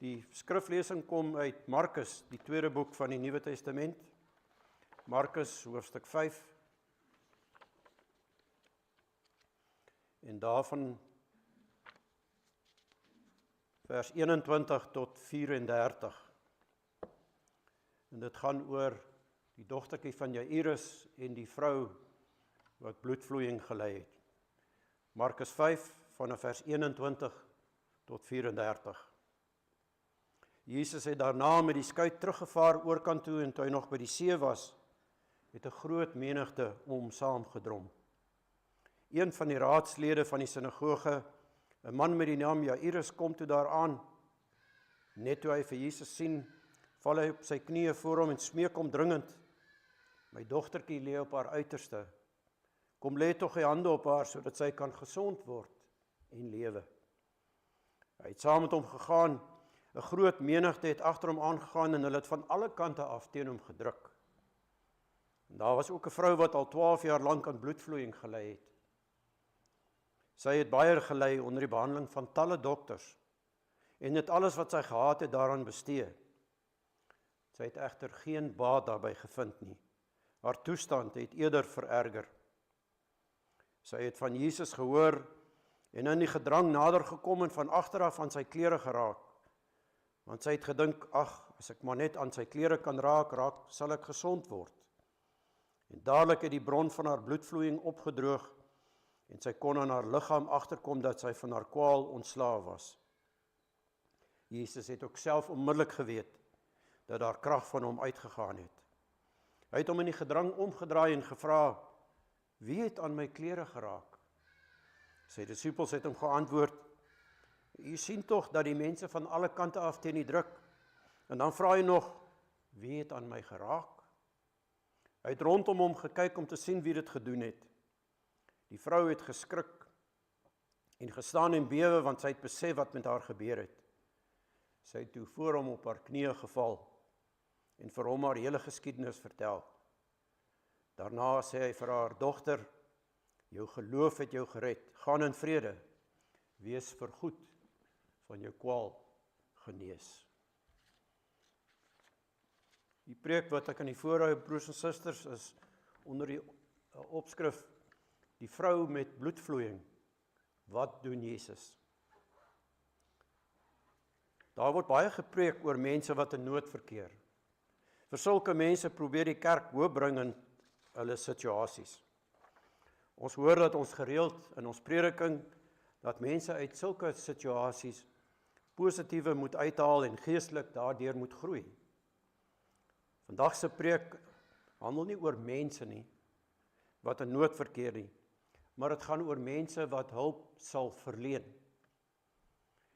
Die skriflesing kom uit Markus, die tweede boek van die Nuwe Testament. Markus hoofstuk 5. En daarvan vers 21 tot 34. En dit gaan oor die dogtertjie van Jairus en die vrou wat bloedvloeiing gelei het. Markus 5 vanaf vers 21 tot 34. Jesus het daarna met die skuit teruggevaar oorkant toe en toe hy nog by die see was, het 'n groot menigte om hom saamgedrom. Een van die raadslede van die sinagoge, 'n man met die naam Jairus, kom toe daaraan. Net toe hy vir Jesus sien, val hy op sy knieë voor hom en smeek hom dringend: "My dogtertjie lê op haar uiterste. Kom lê tog die hande op haar, sodat sy kan gesond word en lewe." Hy het saam met hom gegaan. 'n Groot menigte het agter hom aangegaan en hulle het van alle kante af teen hom gedruk. En daar was ook 'n vrou wat al 12 jaar lank aan bloedvloeiing gelei het. Sy het baie gelei onder die behandeling van talle dokters en het alles wat sy gehad het daaraan bestee. Sy het egter geen baat daarbey gevind nie. Haar toestand het eerder vererger. Sy het van Jesus gehoor en in die gedrang nader gekom en van agter af aan sy klere geraak. Want sy het gedink: "Ag, as ek maar net aan sy klere kan raak, sal ek gesond word." En dadelik het die bron van haar bloedvloeiing opgedroog en sy kon aan haar liggaam agterkom dat sy van haar kwaal ontslae was. Jesus het ook self onmiddellik geweet dat daar krag van hom uitgegaan het. Hy het hom in die gedrang omgedraai en gevra: "Wie het aan my klere geraak?" Sy disippels het hom geantwoord: "U sien tog dat die mense van alle kante af teen u druk. En dan vra hy nog: Wie het aan my geraak?" Hy het rondom hom gekyk om te sien wie dit gedoen het. Die vrou het geskrik en gestaan en bewe, want sy het besef wat met haar gebeur het. Sy het toe voor hom op haar knieë geval en vir hom haar hele geskiedenis vertel. Daarna sê hy vir haar: "Dogter, jou geloof het jou gered. Gaan in vrede. Wees vergoed van jou kwaal genees." Die preek wat ek aan die voorhou, broers en susters, is onder die opskrif: Die vrou met bloedvloeiing. Wat doen Jesus? Daar word baie gepreek oor mense wat in nood verkeer. Vir sulke mense probeer die kerk hoop bring in hulle situasies. Ons hoor dat ons gereeld in ons prediking dat mense uit sulke situasies positiewe moet uithaal en geestelik daardeur moet groei. Vandag se preek handel nie oor mense nie wat in nood verkeer nie, maar dit gaan oor mense wat hulp sal verleen.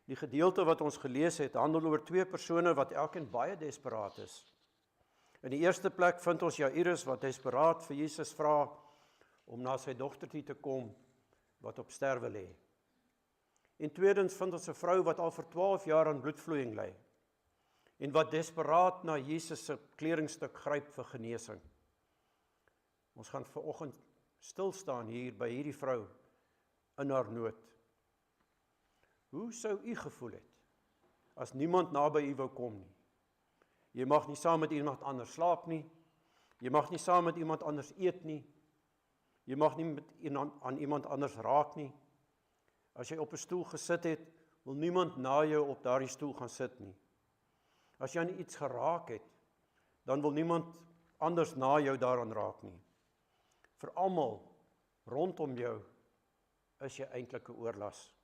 Die gedeelte wat ons gelees het, handel oor 2 persone wat elkeen baie desperaat is. In die eerste plek vind ons Jairus wat desperaat vir Jesus vra om na sy dogtertjie te kom wat op sterwe lê. En tweedens vind ons 'n vrou wat al vir 12 jaar aan bloedvloeiing ly en wat desperaat na Jesus se kleringstuk gryp vir genesing. Ons gaan vanoggend stil staan hier by hierdie vrou in haar nood. Hoe sou u gevoel het as niemand naby u wou kom nie? Jy mag nie saam met iemand anders slaap nie. Jy mag nie saam met iemand anders eet nie. Jy mag nie aan iemand anders raak nie. As jy op 'n stoel gesit het, wil niemand na jou op daardie stoel gaan sit nie. As jy aan iets geraak het, dan wil niemand anders na jou daaraan raak nie. Vir almal rondom jou is jy eintlik 'n oorlas.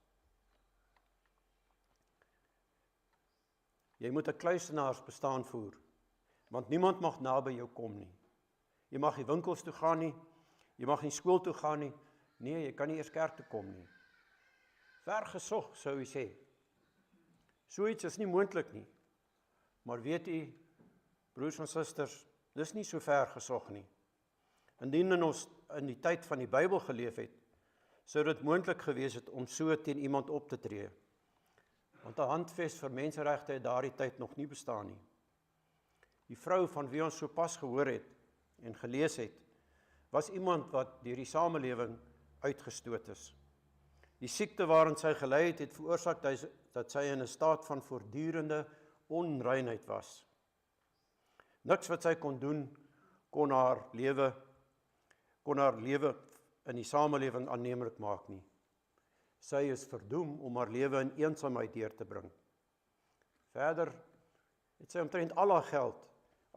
Jy moet 'n kluisenaarsbestaan voer, want niemand mag naby jou kom nie. Jy mag nie winkels toe gaan nie, jy mag nie skool toe gaan nie, nee, jy kan nie eers kerk toe kom nie. Ver gesog, sou jy sê. So iets is nie moontlik nie. Maar weet u, broers en susters, dis nie so ver gesog nie. Indien ons in die tyd van die Bybel geleef het, sou dit moontlik gewees het om so teen iemand op te tree. Want 'n handves vir menseregte het daardie tyd nog nie bestaan nie. Die vrou van wie ons sopas gehoor het en gelees het, was iemand wat deur die samelewing uitgestoot is. Die siekte waarin sy gelei het veroorsaak dat sy in 'n staat van voortdurende onreinheid was. Niks wat sy kon doen, kon haar lewe in die samelewing aanneemlik maak nie. Sy is verdoem om haar lewe in eensaamheid deur te bring. Verder het sy omtrent al haar geld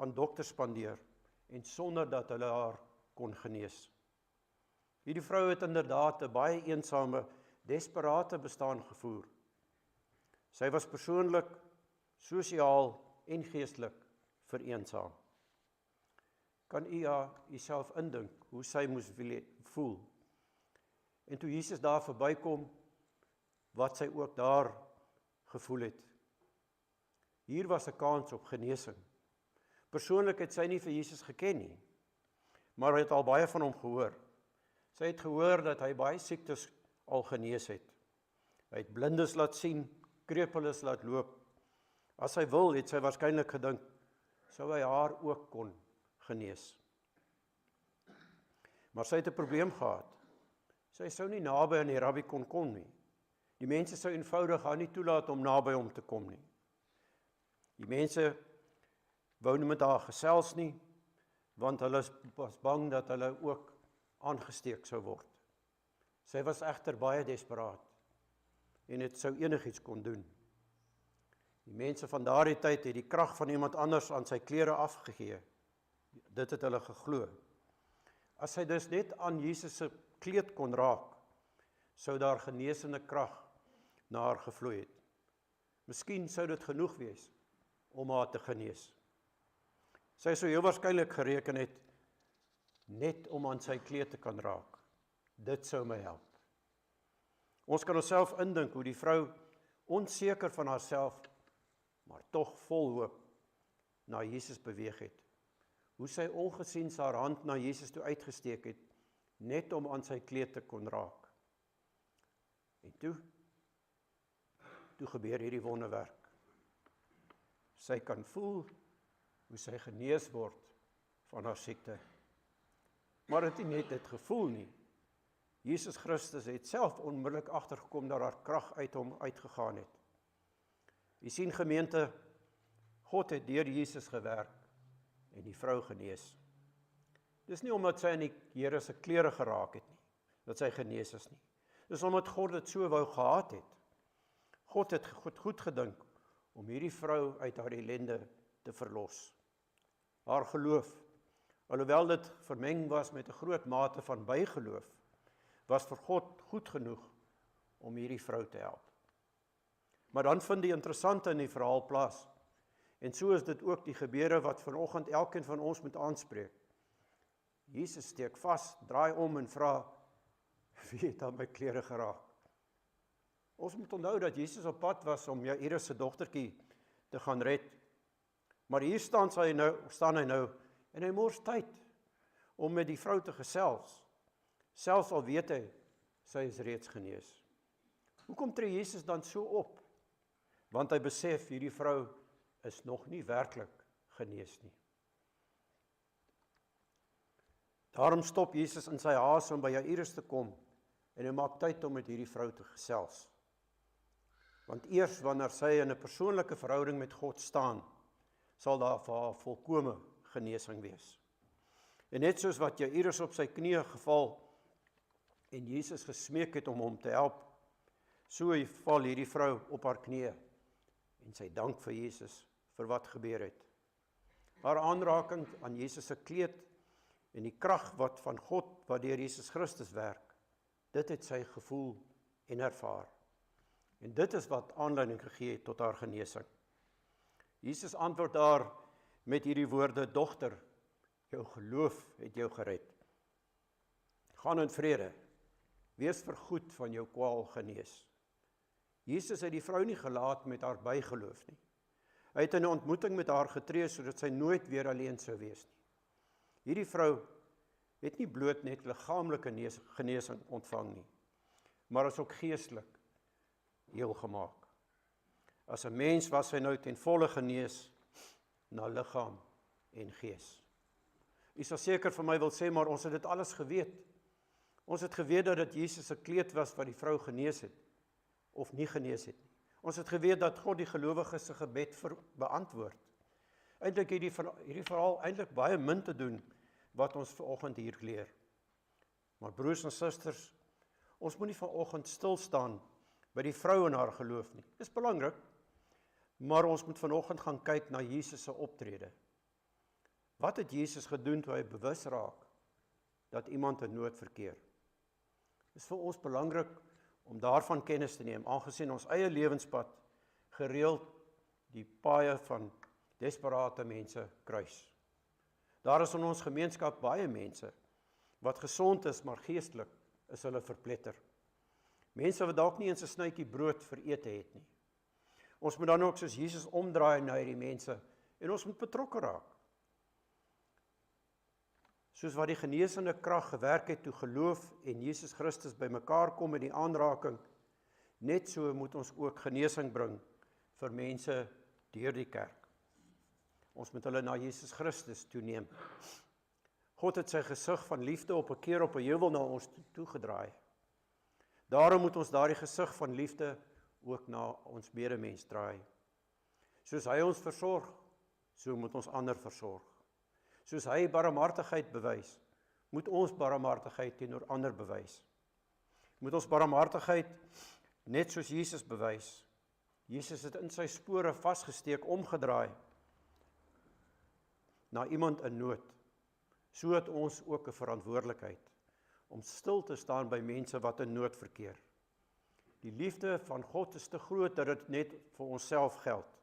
aan dokters spandeer en sonder dat hulle haar kon genees. Hierdie vrou het inderdaad 'n baie eensame, desperate bestaan gevoer. Sy was persoonlik, sosiaal en geestelik vereensaam. Kan u jouself indink hoe sy moes voel? En toe Jesus daar verbykom, wat sy ook daar gevoel het. Hier was 'n kans op genesing. Persoonlik het sy nie vir Jesus geken nie, maar hy het al baie van hom gehoor. Sy het gehoor dat hy baie siektes al genees het. Hy het blindes laat sien, krepeles laat loop. As hy wil, het sy waarskynlik gedink, sou hy haar ook kon genees. Maar sy het 'n probleem gehad. Sy sou nie naby aan die rabbi kon kom nie. Die mense sou eenvoudig haar nie toelaat om naby hom te kom nie. Die mense wou nie met haar gesels nie, want hulle was bang dat hulle ook aangesteek sou word. Sy was egter baie desperaat en het sou enigiets kon doen. Die mense van daardie tyd het die krag van iemand anders aan sy klere afgegee. Dit het hulle geglo. As hy dus net aan Jesus se kleed kon raak, sou daar genesende krag na haar gevloei het. Miskien sou dit genoeg wees om haar te genees. Sy sou heel waarskynlik gereken het net om aan sy kleed te kan raak. Dit sou my help. Ons kan onsself indink hoe die vrou onseker van haarself, maar tog vol hoop na Jesus beweeg het. Hoe sy ongesiens haar hand na Jesus toe uitgesteek het, net om aan sy kleed te kon raak. En toe gebeur hierdie wonderwerk. Sy kan voel hoe sy genees word van haar siekte. Maar het nie net dit gevoel nie. Jesus Christus het self onmiddellik agtergekom dat haar krag uit hom uitgegaan het. U sien gemeente, God het deur Jesus gewerk en die vrou genees. Dis nie omdat sy in die Here se klere geraak het nie, dat sy genees is nie. Dis omdat God dit so wou gehad het. God het goed gedink om hierdie vrou uit haar ellende te verlos. Haar geloof, alhoewel dit vermeng was met 'n groot mate van bygeloof, was vir God goed genoeg om hierdie vrou te help. Maar dan vind die interessante in die verhaal plaas. En so is dit ook die gebeure wat vanoggend elkeen van ons moet aanspreek. Jesus steek vas, draai om en vra, wie het aan my klere geraak? Ons moet onthou dat Jesus op pad was om Jairus se dogtertjie te gaan red. Maar hier staan hy nou en hy mors tyd om met die vrou te gesels. Selfs al weet hy, sy is reeds genees. Hoekom tree Jesus dan so op? Want hy besef hierdie vrou is nog nie werklik genees nie. Daarom stop Jesus in sy haas om by Jairus te kom en hy maak tyd om met hierdie vrou te gesels. Want eers wanneer sy in 'n persoonlike verhouding met God staan, sal daar vir haar volkome genesing wees. En net soos wat Jairus op sy knieë geval en Jesus gesmeek het om hom te help, so val hierdie vrou op haar knieë en sy dank vir Jesus vir wat gebeur het. Haar aanraking aan Jesus se kleed en die krag wat van God wat deur Jesus Christus werk, dit het sy gevoel en ervaar. En dit is wat aanleiding gegee het tot haar genesing. Jesus antwoord daar met hierdie woorde, dogter, jou geloof het jou gered. Gaan in vrede, wees vergoed van jou kwaal genees. Jesus het die vrou nie gelaat met haar bygeloof nie. Hy het in 'n ontmoeting met haar getree sodat sy nooit weer alleen sou wees nie. Hierdie vrou het nie bloot net liggaamlike genesing ontvang nie, maar is ook geestelik heel gemaak. As 'n mens was sy nou ten volle genees na liggaam en gees. U sal seker vir my wil sê, maar ons het dit alles geweet. Ons het geweet dat dit Jesus se kleed was wat die vrou genees het, of nie genees het nie. Ons het geweet dat God die gelowiges se gebed beantwoord. Eintlik het hierdie verhaal eintlik baie min te doen wat ons vanoggend hier leer. Maar broers en susters, ons moet nie vanoggend stil staan by die vrou in haar geloof nie. Dis belangrik, maar ons moet vanoggend gaan kyk na Jesus se optrede. Wat het Jesus gedoen toe hy bewus raak dat iemand in nood verkeer? Dis vir ons belangrik om daarvan kennis te neem, aangesien ons eie lewenspad gereeld die paaie van desperate mense kruis. Daar is in ons gemeenskap baie mense wat gesond is, maar geestelik is hulle verpletter. Mense wat dalk nie eens 'n snytjie brood vir ete het nie. Ons moet dan ook soos Jesus omdraai na hierdie mense en ons moet betrokke raak. Soos wat die genesende krag gewerk het toe geloof en Jesus Christus by mekaar kom in die aanraking, net so moet ons ook genesing bring vir mense deur die kerk. Ons moet hulle na Jesus Christus toeneem. God het sy gesig van liefde op 'n keer op 'n heuwel na ons toegedraai. Daarom moet ons daardie gesig van liefde ook na ons medemens draai. Soos hy ons versorg, so moet ons ander versorg. Soos hy barmhartigheid bewys, moet ons barmhartigheid teenoor ander bewys. Moet ons barmhartigheid net soos Jesus bewys. Jesus het in sy spore vasgesteek, omgedraai na iemand in nood. So het ons ook 'n verantwoordelikheid om stil te staan by mense wat in nood verkeer. Die liefde van God is te groot dat dit net vir onsself geld.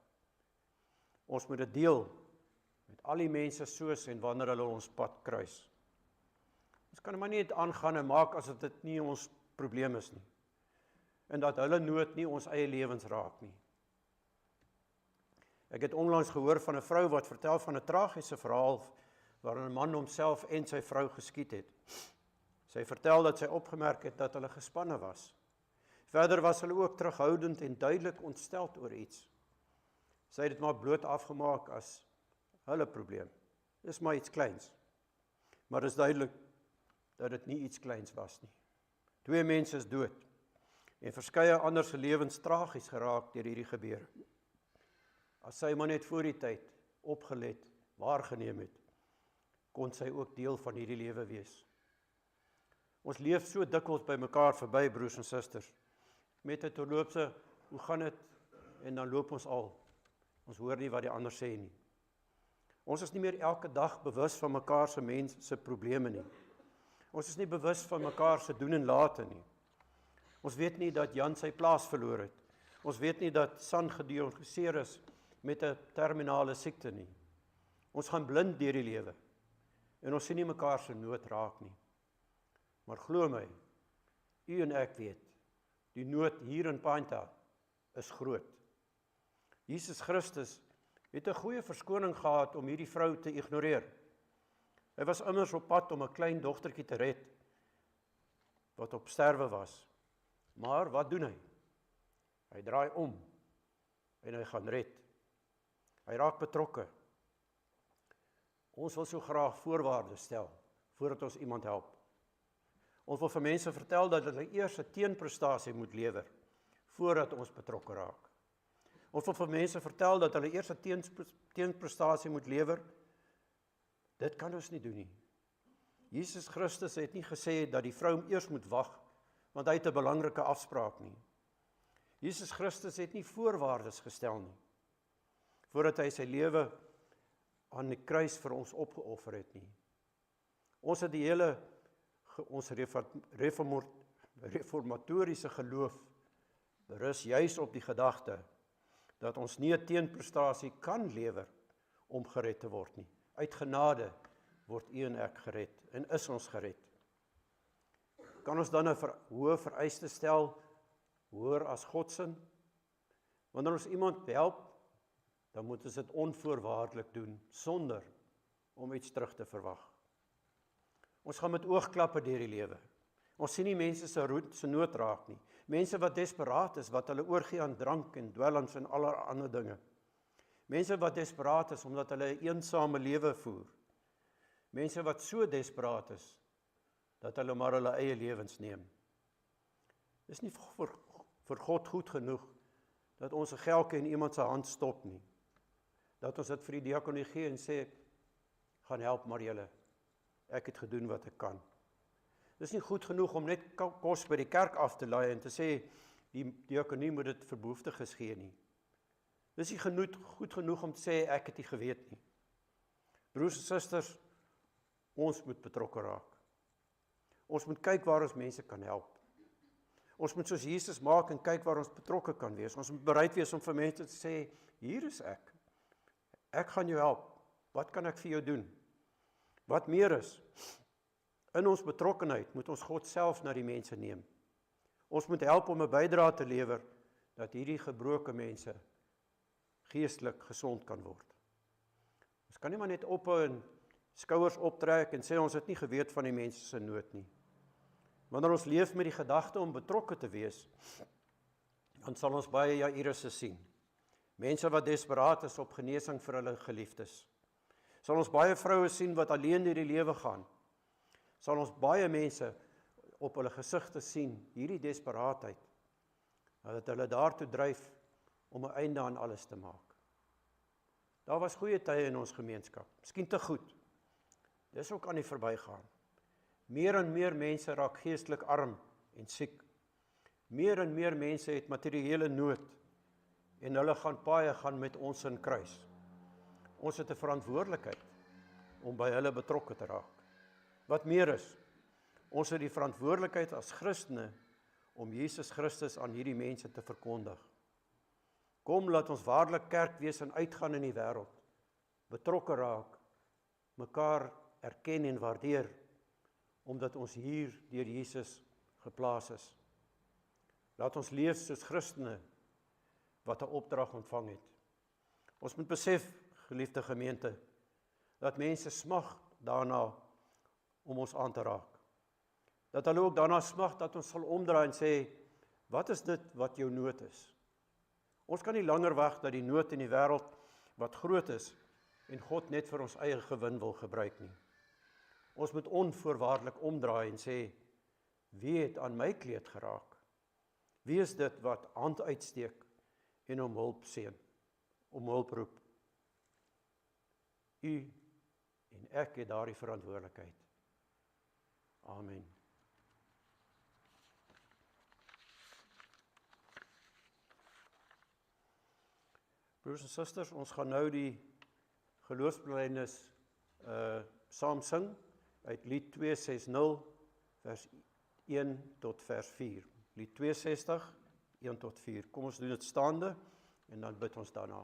Ons moet dit deel met al die mense soos en wanneer hulle ons pad kruis. Ons kan maar net aangaan en maak asof dit nie ons probleem is nie. En dat hulle nood nie ons eie lewens raak nie. Ek het onlangs gehoor van 'n vrou wat vertel van 'n tragiese verhaal waarin 'n man homself en sy vrou geskiet het. Sy vertel dat sy opgemerk het dat hulle gespanne was. Verder was hulle ook terughoudend en duidelik ontsteld oor iets. Sy het dit maar bloot afgemaak as hulle probleem. Dis maar iets kleins. Maar dit is duidelik dat dit nie iets kleins was nie. 2 mense is dood en verskeie ander se lewens tragies geraak deur hierdie gebeure. As sy maar net voor die tyd opgelet, waargeneem het, kon sy ook deel van hierdie lewe wees. Ons leef so dikwels by mekaar verby, broers en susters, met 'n terloopse, hoe gaan dit? En dan loop ons al. Ons hoor nie wat die ander sê nie. Ons is nie meer elke dag bewus van mekaar se mense se probleme nie. Ons is nie bewus van mekaar se doen en late nie. Ons weet nie dat Jan sy plaas verloor het. Ons weet nie dat San gediagnoseer is met 'n terminale siekte nie. Ons gaan blind deur die lewe en ons sien nie mekaar se nood raak nie. Maar glo my, u en ek weet, die nood hier in Painta is groot. Jesus Christus het 'n goeie verskoning gehad om hierdie vrou te ignoreer. Hy was immers op pad om 'n klein dogtertjie te red, wat op sterwe was. Maar wat doen hy? Hy draai om en hy gaan red. Hy raak betrokke. Ons wil so graag voorwaardes stel voordat ons iemand help. Ons wil vir mense vertel dat hulle eers 'n teenprestasie moet lewer voordat ons betrokke raak. Ons wil vir mense vertel dat hulle eers 'n teenprestasie moet lewer. Dit kan ons nie doen nie. Jesus Christus het nie gesê dat die vrou eers moet wag, want hy het 'n belangrike afspraak nie. Jesus Christus het nie voorwaardes gestel nie, voordat hy sy lewe aan die kruis vir ons opgeoffer het nie. Ons het die hele ons reformatoriese geloof berus juis op die gedagte dat ons nie 'n teenprestasie kan lewer om gered te word nie. Uit genade word u en ek gered en is ons gered. Kan ons dan 'n hoë vereiste stel, hoër as God se? Wanneer ons iemand help, dan moet ons dit onvoorwaardelik doen, sonder om iets terug te verwag. Ons gaan met oogklappe deur die lewe. Ons sien nie mense se nood raak nie. Mense wat desperaat is, wat hulle oorgee aan drank en dwelms en allerlei ander dinge. Mense wat desperaat is, omdat hulle 'n eensame lewe voer. Mense wat so desperaat is, dat hulle maar hulle eie lewens neem. Dis nie vir God goed genoeg, dat ons 'n geldjie in iemand se hand stop nie. Dat ons dit vir die diakonie gee en sê, gaan help maar julle, ek het gedoen wat ek kan. Dis nie goed genoeg om net kos by die kerk af te laai en te sê, die diakonie moet dit vir behoeftiges gee nie. Dis nie goed genoeg om te sê, ek het nie geweet nie. Broers en susters, ons moet betrokke raak. Ons moet kyk waar ons mense kan help. Ons moet soos Jesus maak en kyk waar ons betrokke kan wees. Ons moet bereid wees om vir mense te sê, hier is ek. Ek gaan jou help. Wat kan ek vir jou doen? Wat meer is, in ons betrokkenheid moet ons God self na die mense neem. Ons moet help om 'n bydrae te lewer, dat hierdie gebroke mense geestelik gesond kan word. Ons kan nie maar net ophou en skouers optrek en sê ons het nie geweet van die mense se nood nie. Wanneer ons leef met die gedagte om betrokke te wees, dan sal ons baie Jairus sien. Mense wat desperaat is op genesing vir hulle geliefdes. Sal ons baie vroue sien wat alleen deur die lewe gaan. Sal ons baie mense op hulle gesigte sien, hierdie desperaatheid, dat hulle daartoe dryf om 'n einde aan alles te maak. Daar was goeie tye in ons gemeenskap, miskien te goed. Dis ook aan die verbygaan. Meer en meer mense raak geestelik arm en siek. Meer en meer mense het materiële nood en hulle gaan paai gaan met ons in kruis. Ons het 'n verantwoordelikheid om by hulle betrokke te raak. Wat meer is, ons het die verantwoordelikheid as Christene om Jesus Christus aan hierdie mense te verkondig. Kom, laat ons waarlik kerk wees en uitgaan in die wêreld, betrokke raak, mekaar erken en waardeer, omdat ons hier deur Jesus geplaas is. Laat ons leef soos Christene wat 'n opdrag ontvang het. Ons moet besef, geliefde gemeente, dat mense smag daarna om ons aan te raak. Dat hulle ook daarna smag dat ons sal omdraai en sê, wat is dit wat jou nood is? Ons kan nie langer wag dat die nood in die wêreld wat groot is en God net vir ons eie gewin wil gebruik nie. Ons moet onvoorwaardelik omdraai en sê, wie het aan my kleed geraak? Wie is dit wat hand uitsteek en om hulp seën, om hulp roep? U en ek het daardie verantwoordelikheid. Amen. Broers en susters, ons gaan nou die geloofsbelijdenis saam sing uit Lied 260 vers 1 tot vers 4. Lied 260, 1 tot 4. Kom ons doen dit staande en dan bid ons daarna.